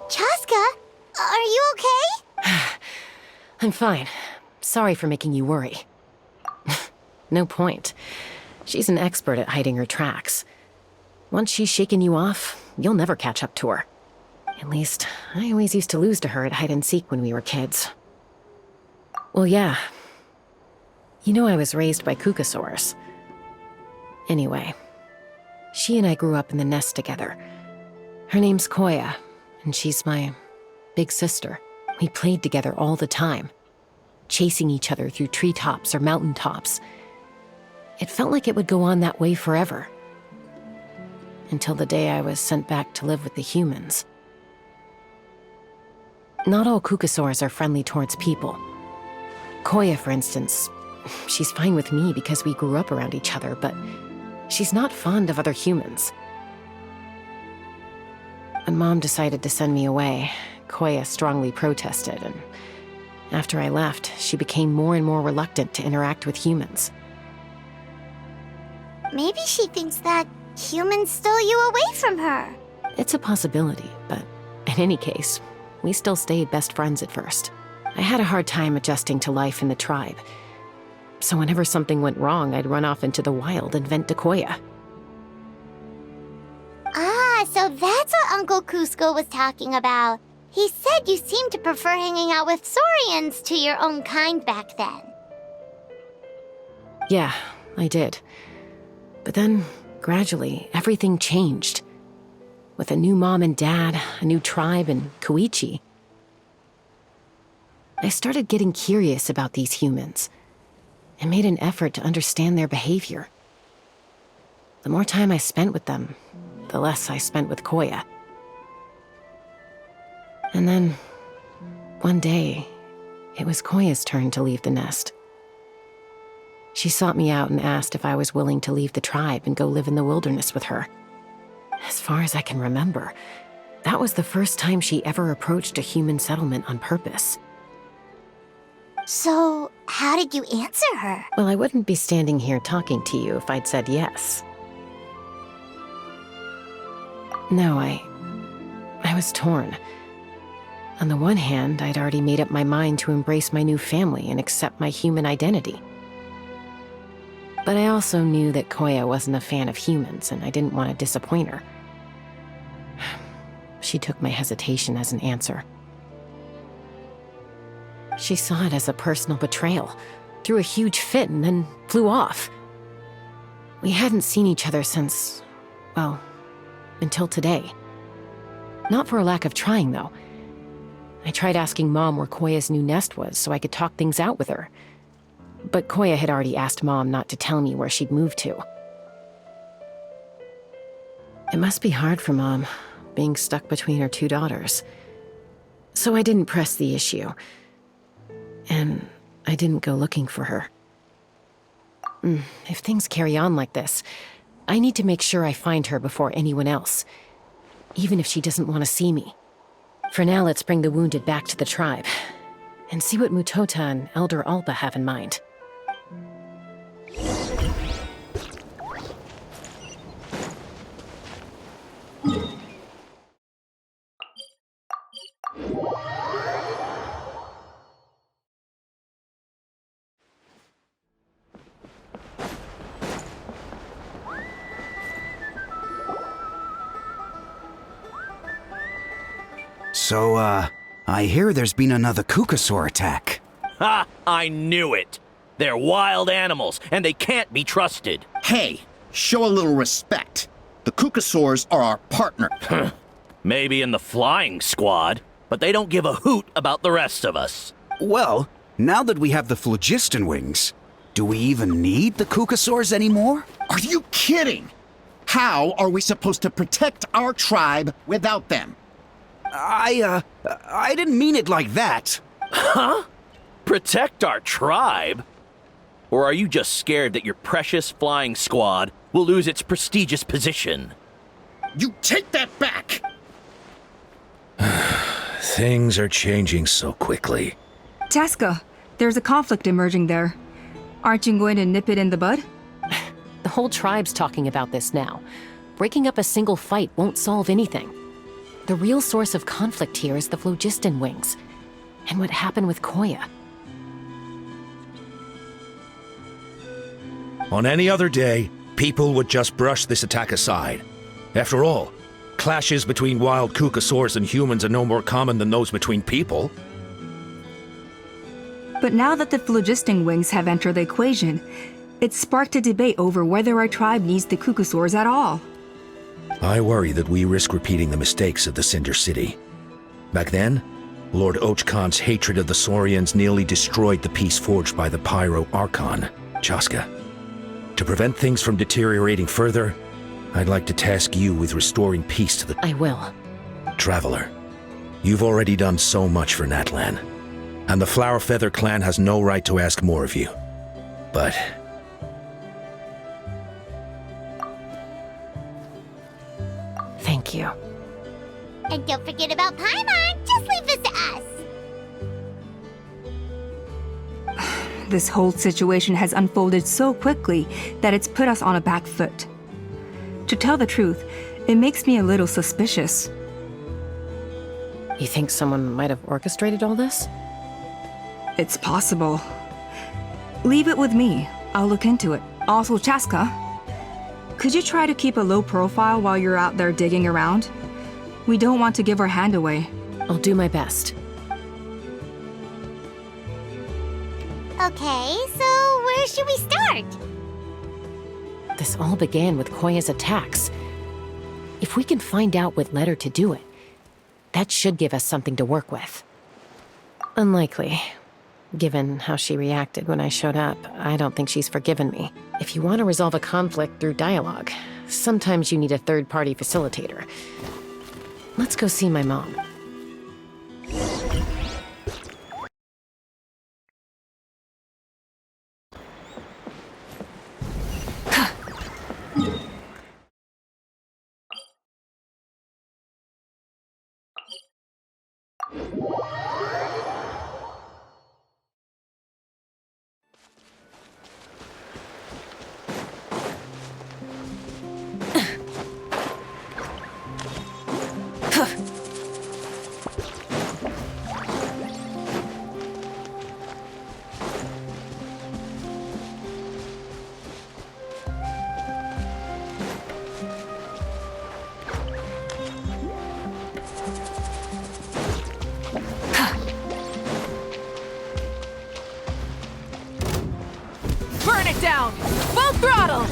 Chasca, are you okay? I'm fine. Sorry for making you worry. No point. She's an expert at hiding her tracks. Once she's shaken you off, you'll never catch up to her. At least, I always used to lose to her at hide-and-seek when we were kids. Well, yeah. You know I was raised by Kukasaurs. Anyway, she and I grew up in the nest together. Her name's Koya, and she's my big sister. We played together all the time, chasing each other through treetops or mountaintops. It felt like it would go on that way forever. Until the day I was sent back to live with the humans. Not all Kukasaurs are friendly towards people. Koya, for instance, she's fine with me because we grew up around each other, but she's not fond of other humans. When Mom decided to send me away, Koya strongly protested, and after I left, she became more and more reluctant to interact with humans. Maybe she thinks that humans stole you away from her. It's a possibility, but in any case, we still stayed best friends at first. I had a hard time adjusting to life in the tribe, so whenever something went wrong, I'd run off into the wild and vent to Koya. Ah, so that's what Uncle Cusco was talking about. He said you seemed to prefer hanging out with Saurians to your own kind back then. Yeah, I did. But then, gradually, everything changed. With a new mom and dad, a new tribe, and Koichi. I started getting curious about these humans, and made an effort to understand their behavior. The more time I spent with them, the less I spent with Koya. And then, one day, it was Koya's turn to leave the nest. She sought me out and asked if I was willing to leave the tribe and go live in the wilderness with her. As far as I can remember, that was the first time she ever approached a human settlement on purpose. So, how did you answer her? Well, I wouldn't be standing here talking to you if I'd said yes. No, I was torn. On the one hand, I'd already made up my mind to embrace my new family and accept my human identity. But I also knew that Koya wasn't a fan of humans, and I didn't want to disappoint her. She took my hesitation as an answer. She saw it as a personal betrayal, threw a huge fit, and then flew off. We hadn't seen each other since, well, until today. Not for a lack of trying, though. I tried asking Mom where Koya's new nest was so I could talk things out with her. But Koya had already asked Mom not to tell me where she'd moved to. It must be hard for Mom, being stuck between her two daughters. So I didn't press the issue. And I didn't go looking for her. If things carry on like this, I need to make sure I find her before anyone else, even if she doesn't want to see me. For now, let's bring the wounded back to the tribe, and see what Mutota and Elder Alba have in mind. So, I hear there's been another Kukasaur attack. Ha! I knew it! They're wild animals, and they can't be trusted. Hey, show a little respect. The Kukasaurs are our partner. Maybe in the flying squad, but they don't give a hoot about the rest of us. Well, now that we have the phlogiston wings, do we even need the Kukasaurs anymore? Are you kidding? How are we supposed to protect our tribe without them? I didn't mean it like that. Huh? Protect our tribe? Or are you just scared that your precious flying squad will lose its prestigious position? You take that back! Things are changing so quickly. Chasca, there's a conflict emerging there. Aren't you going to nip it in the bud? The whole tribe's talking about this now. Breaking up a single fight won't solve anything. The real source of conflict here is the phlogiston wings, and what happened with Koya. On any other day, people would just brush this attack aside. After all, clashes between wild kukasaurs and humans are no more common than those between people. But now that the phlogiston wings have entered the equation, it's sparked a debate over whether our tribe needs the kukasaurs at all. I worry that we risk repeating the mistakes of the Cinder City. Back then, Lord Ochkan's hatred of the Saurians nearly destroyed the peace forged by the Pyro Archon, Chasca. To prevent things from deteriorating further, I'd like to task you with restoring peace to the... I will. Traveler, you've already done so much for Natlan, and the Flower Feather clan has no right to ask more of you. But... Thank you. And don't forget about Paimon. Just leave this to us. This whole situation has unfolded so quickly that it's put us on a back foot. To tell the truth, it makes me a little suspicious. You think someone might have orchestrated all this? It's possible. Leave it with me. I'll look into it. Also, Chasca, could you try to keep a low profile while you're out there digging around? We don't want to give our hand away. I'll do my best. Okay, so where should we start? This all began with Koya's attacks. If we can find out what led her to do it, that should give us something to work with. Unlikely. Given how she reacted when I showed up, I don't think she's forgiven me. If you want to resolve a conflict through dialogue, sometimes you need a third-party facilitator. Let's go see my mom. Burn it down! Full throttle!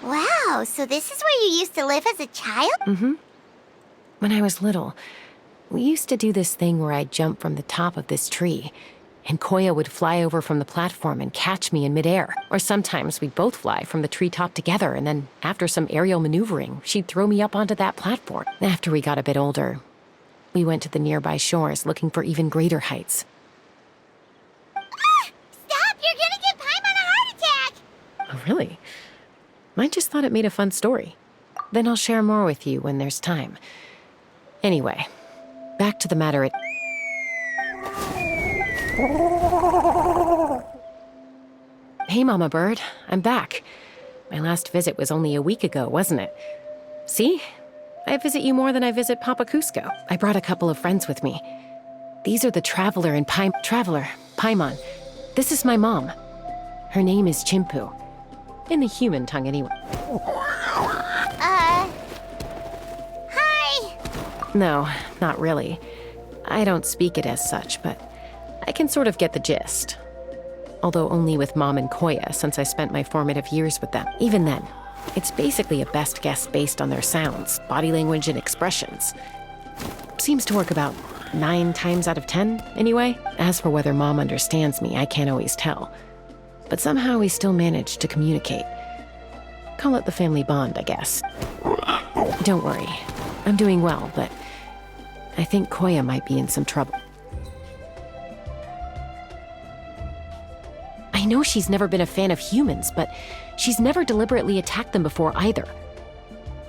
Wow, so this is where you used to live as a child? Mm-hmm. When I was little, we used to do this thing where I'd jump from the top of this tree, and Koya would fly over from the platform and catch me in midair. Or sometimes we'd both fly from the treetop together, and then after some aerial maneuvering, she'd throw me up onto that platform. After we got a bit older, we went to the nearby shores looking for even greater heights. Stop! You're gonna give Paimon a heart attack! Oh, really? I just thought it made a fun story. Then I'll share more with you when there's time. Anyway, back to the matter at... Hey, Mama Bird. I'm back. My last visit was only a week ago, wasn't it? See? I visit you more than I visit Papa Cusco. I brought a couple of friends with me. These are the Traveler and Paimon. This is my mom. Her name is Chimpu. In the human tongue, anyway. Hi! No, not really. I don't speak it as such, but I can sort of get the gist. Although only with Mom and Koya, since I spent my formative years with them. Even then, it's basically a best guess based on their sounds, body language, and expressions. Seems to work about 9 times out of 10, anyway. As for whether Mom understands me, I can't always tell. but somehow we still managed to communicate. Call it the family bond, I guess. Don't worry. I'm doing well, but I think Koya might be in some trouble. I know she's never been a fan of humans, but she's never deliberately attacked them before either.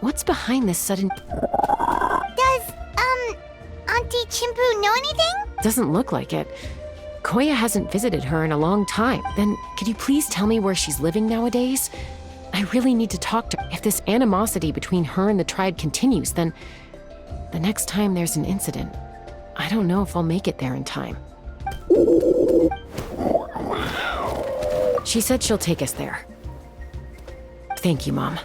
What's behind this sudden... Does, Auntie Chimpu know anything? Doesn't look like it. Koya hasn't visited her in a long time. Then, could you please tell me where she's living nowadays? I really need to talk to her. If this animosity between her and the tribe continues, then the next time there's an incident, I don't know if I'll make it there in time. She said she'll take us there. Thank you, Mom.